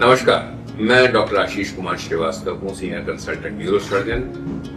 नमस्कार, मैं डॉक्टर आशीष कुमार श्रीवास्तव हूँ, senior consultant neuro surgeon,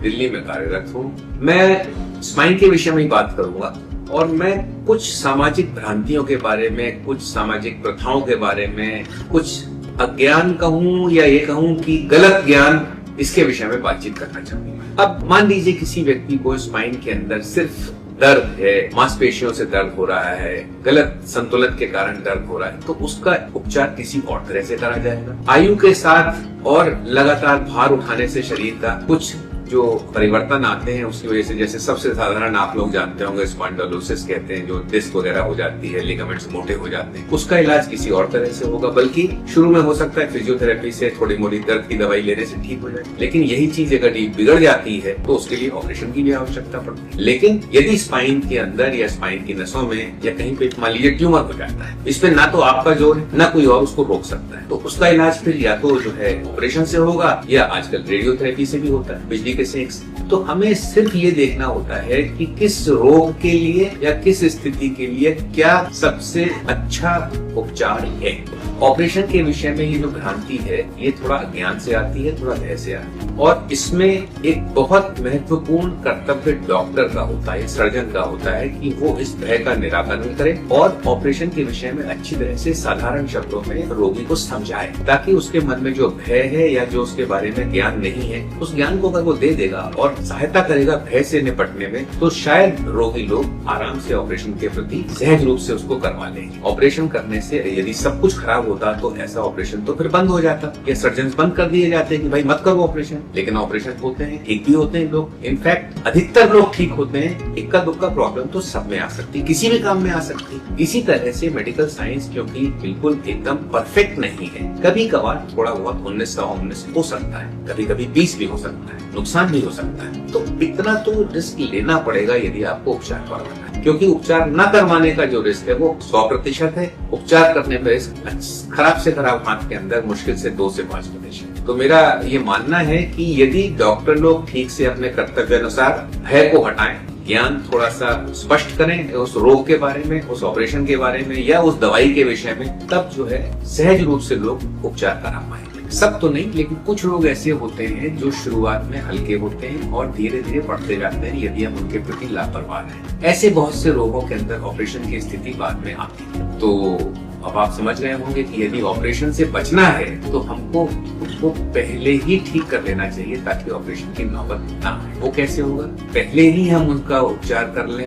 Delhi में कार्यरत हूँ। मैं स्पाइन के विषय में ही बात करूंगा और मैं कुछ सामाजिक भ्रांतियों के बारे में, कुछ सामाजिक प्रथाओं के बारे में, कुछ अज्ञान कहूँ या ये कहूँ कि गलत ज्ञान, इसके विषय में बातचीत करना चाहूंगा। अब मान लीजिए किसी व्यक्ति को स्पाइन के अंदर सिर्फ दर्द है, मांसपेशियों से दर्द हो रहा है, गलत संतुलन के कारण दर्द हो रहा है, तो उसका उपचार किसी और तरह से करा जाएगा। आयु के साथ और लगातार भार उठाने से शरीर का कुछ जो परिवर्तन आते हैं उसकी वजह से, जैसे सबसे साधारण आप लोग जानते होंगे स्पॉन्डिलोसिस कहते हैं, जो डिस्क वगैरह हो जाती है, लिगामेंट्स मोटे हो जाते हैं, उसका इलाज किसी और तरह से होगा। बल्कि शुरू में हो सकता है फिजियोथेरेपी से थोड़ी मोटी दर्द की दवाई लेने से ठीक हो जाए, लेकिन यही चीज अगर बिगड़ जाती है तो उसके लिए ऑपरेशन की भी आवश्यकता पड़ती है। लेकिन यदि स्पाइन के अंदर या स्पाइन की नसों में या कहीं पे मान लीजिए ट्यूमर हो जाता है, इस पे ना तो आपका जोर है ना कोई और उसको रोक सकता है, तो उसका इलाज फिर या तो जो है ऑपरेशन से होगा या आजकल रेडियोथेरेपी से भी होता है, बिजली के सेंक से। तो हमें सिर्फ ये देखना होता है कि किस रोग के लिए या किस स्थिति के लिए क्या सबसे अच्छा उपचार है। ऑपरेशन के विषय में ये जो भ्रांति है, ये थोड़ा अज्ञान से आती है, थोड़ा भय से आती है, और इसमें एक बहुत महत्वपूर्ण कर्तव्य डॉक्टर का होता है, सर्जन का होता है कि वो इस भय का निराकरण करे और ऑपरेशन के विषय में अच्छी तरह से साधारण शब्दों में रोगी को समझाए, ताकि उसके मन में जो भय है या जो उसके बारे में ज्ञान नहीं है, उस ज्ञान को अगर वो दे देगा और सहायता करेगा भय से निपटने में, तो शायद रोगी लोग आराम से ऑपरेशन के प्रति सहज रूप से उसको करवा लेंगे। ऑपरेशन करने से यदि सब कुछ खराब होता तो ऐसा ऑपरेशन तो फिर बंद हो जाता, या सर्जन बंद कर दिए जाते हैं कि भाई मत करो ऑपरेशन। लेकिन ऑपरेशन होते हैं, ठीक भी होते हैं लोग, इनफैक्ट अधिकतर लोग ठीक होते हैं। इक्का दुक्का प्रॉब्लम तो सब में आ सकती, किसी भी काम में आ सकती। इसी तरह से मेडिकल साइंस क्योंकि बिल्कुल एकदम परफेक्ट नहीं है, कभी कभार थोड़ा बहुत 19 हो सकता है, कभी कभी 20 भी हो सकता है, नुकसान भी हो सकता है। तो इतना तो रिस्क लेना पड़ेगा यदि आपको उपचार करवाना है, क्योंकि उपचार न करवाने का जो रिस्क है वो 100% है, उपचार करने में रिस्क खराब से खराब हाथ के अंदर मुश्किल से 2 से 5%। तो मेरा ये मानना है कि यदि डॉक्टर लोग ठीक से अपने कर्तव्य अनुसार भय को हटाएं, ज्ञान थोड़ा सा स्पष्ट करें उस रोग के बारे में, उस ऑपरेशन के बारे में या उस दवाई के विषय में, तब जो है सहज रूप से लोग उपचार करा पाएंगे। सब तो नहीं, लेकिन कुछ लोग ऐसे होते हैं जो शुरुआत में हल्के होते हैं और धीरे धीरे बढ़ते जाते हैं यदि हम उनके प्रति लापरवाह हैं। ऐसे बहुत से रोगों के अंदर ऑपरेशन की स्थिति बाद में आती है। तो अब आप समझ गए होंगे कि यदि ऑपरेशन से बचना है तो हमको उसको पहले ही ठीक कर लेना चाहिए, ताकि ऑपरेशन की नौबत ना आए। वो कैसे होगा? पहले ही हम उनका उपचार कर लें,